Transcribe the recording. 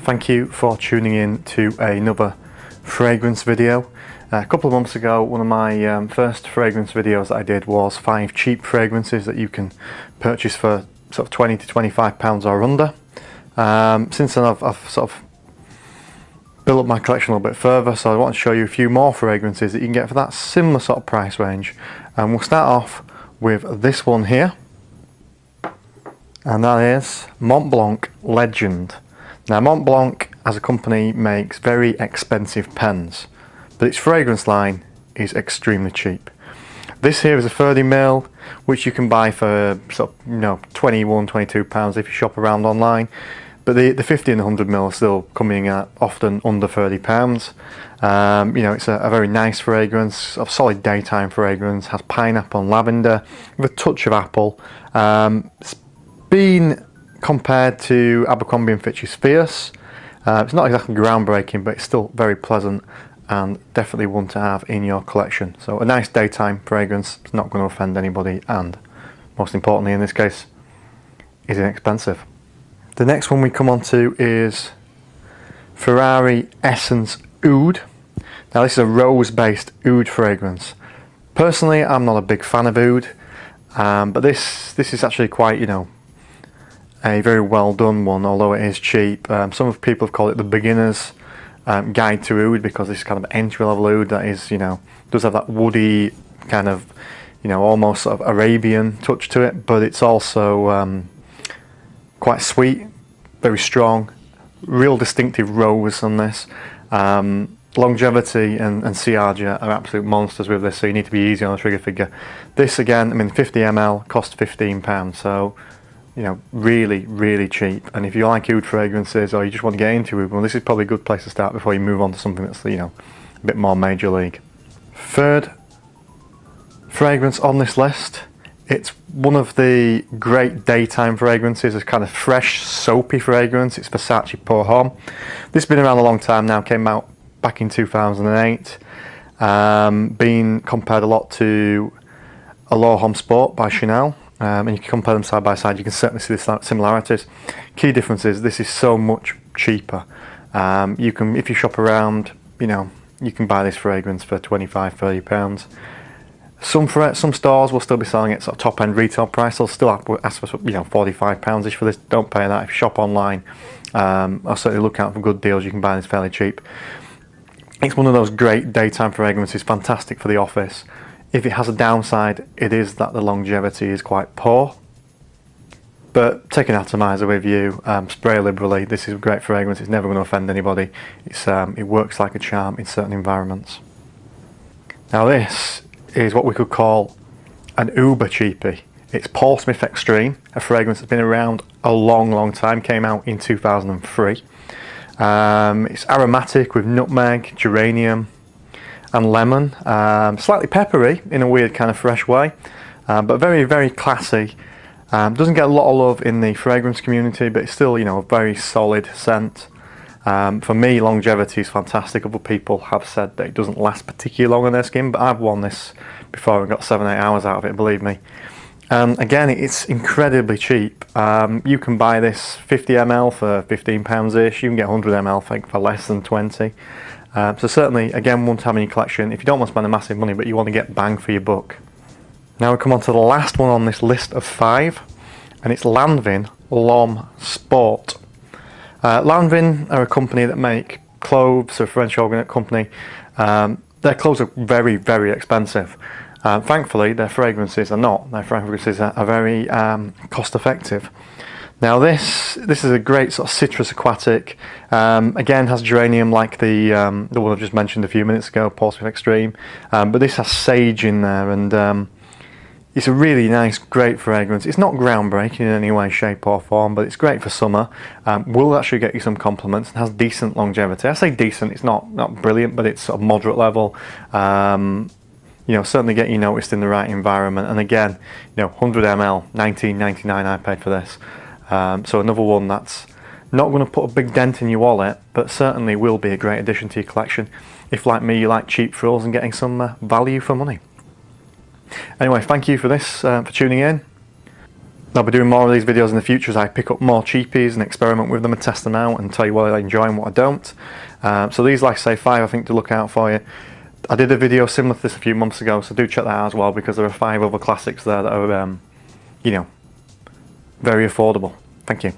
thank you for tuning in to another fragrance video. A couple of months ago, one of my first fragrance videos that I did was 5 cheap fragrances that you can purchase for sort of £20 to £25 or under. Since then I've sort of built up my collection a little bit further, so I want to show you a few more fragrances that you can get for that similar sort of price range. And we'll start off with this one here, and that is Mont Blanc Legend. Now Mont Blanc as a company makes very expensive pens, but its fragrance line is extremely cheap. This here is a 30ml, which you can buy for sort of, £21, £22 if you shop around online. But the 50 and 100ml are still coming at often under £30. It's a very nice fragrance, a solid daytime fragrance, has pineapple and lavender with a touch of apple. It's been compared to Abercrombie & Fitch's Fierce. It's not exactly groundbreaking, but it's still very pleasant and definitely one to have in your collection. So a nice daytime fragrance, it's not going to offend anybody, and most importantly in this case, is inexpensive. The next one we come on to is Ferrari Essence Oud. Now this is a rose-based oud fragrance. Personally, I'm not a big fan of oud, but this is actually quite, a very well done one, although it is cheap. Some people have called it the beginner's guide to oud, because this is kind of entry-level oud that is, does have that woody kind of, almost sort of Arabian touch to it, but it's also quite sweet, very strong, real distinctive rose on this. Longevity and Siaja are absolute monsters with this, so you need to be easy on the trigger finger. This again, 50ml cost £15, so really cheap. And if you like oud fragrances, or you just want to get into oud, well, this is probably a good place to start before you move on to something that's a bit more major league. Third fragrance on this list, it's one of the great daytime fragrances, a kind of fresh, soapy fragrance. It's Sachi pour Homme. This has been around a long time now, came out back in 2008. Been compared a lot to Homme Sport by Chanel, and you can compare them side by side. You can certainly see the similarities. Key difference is this is so much cheaper. You can, if you shop around, you can buy this fragrance for £25, £30. Some stores will still be selling it sort of top end retail price. They'll still ask for £45-ish for this. Don't pay that. If you shop online, I'll certainly look out for good deals. You can buy this fairly cheap. It's one of those great daytime fragrances, fantastic for the office. If it has a downside, it is that the longevity is quite poor. But take an atomizer with you, spray liberally. This is a great fragrance. It's never going to offend anybody. It works like a charm in certain environments. Now this is what we could call an uber cheapie. It's Paul Smith Extreme, a fragrance that's been around a long time, came out in 2003. It's aromatic with nutmeg, geranium and lemon, slightly peppery in a weird kind of fresh way, but very classy. Doesn't get a lot of love in the fragrance community, but it's still a very solid scent. For me, longevity is fantastic. Other people have said that it doesn't last particularly long on their skin, but I've worn this before and got 7-8 hours out of it, believe me. Again, it's incredibly cheap. You can buy this 50ml for £15-ish. You can get 100ml for less than 20. So certainly, again, one to have in your collection if you don't want to spend a massive money, but you want to get bang for your buck. Now we come on to the last one on this list of 5, and it's Lanvin L'Homme Sport. Lanvin are a company that make clothes, a French organic company. Their clothes are very expensive. Thankfully, their fragrances are not. Their fragrances are very cost effective. Now this is a great sort of citrus aquatic. Again, has geranium like the one I just mentioned a few minutes ago, Paul Smith Extreme. But this has sage in there, and it's a really nice, great fragrance. It's not groundbreaking in any way, shape or form, but it's great for summer. Will actually get you some compliments and has decent longevity. I say decent, it's not brilliant, but it's sort of moderate level. Certainly get you noticed in the right environment. And again, 100ml, £19.99 I paid for this. So another one that's not going to put a big dent in your wallet, but certainly will be a great addition to your collection if, like me, you like cheap frills and getting some value for money. Anyway, thank you for this, for tuning in. I'll be doing more of these videos in the future as I pick up more cheapies and experiment with them and test them out and tell you what I enjoy and what I don't. So these, like I say, 5 I think to look out for you. I did a video similar to this a few months ago, so do check that out as well, because there are 5 other classics there that are, you know, very affordable. Thank you.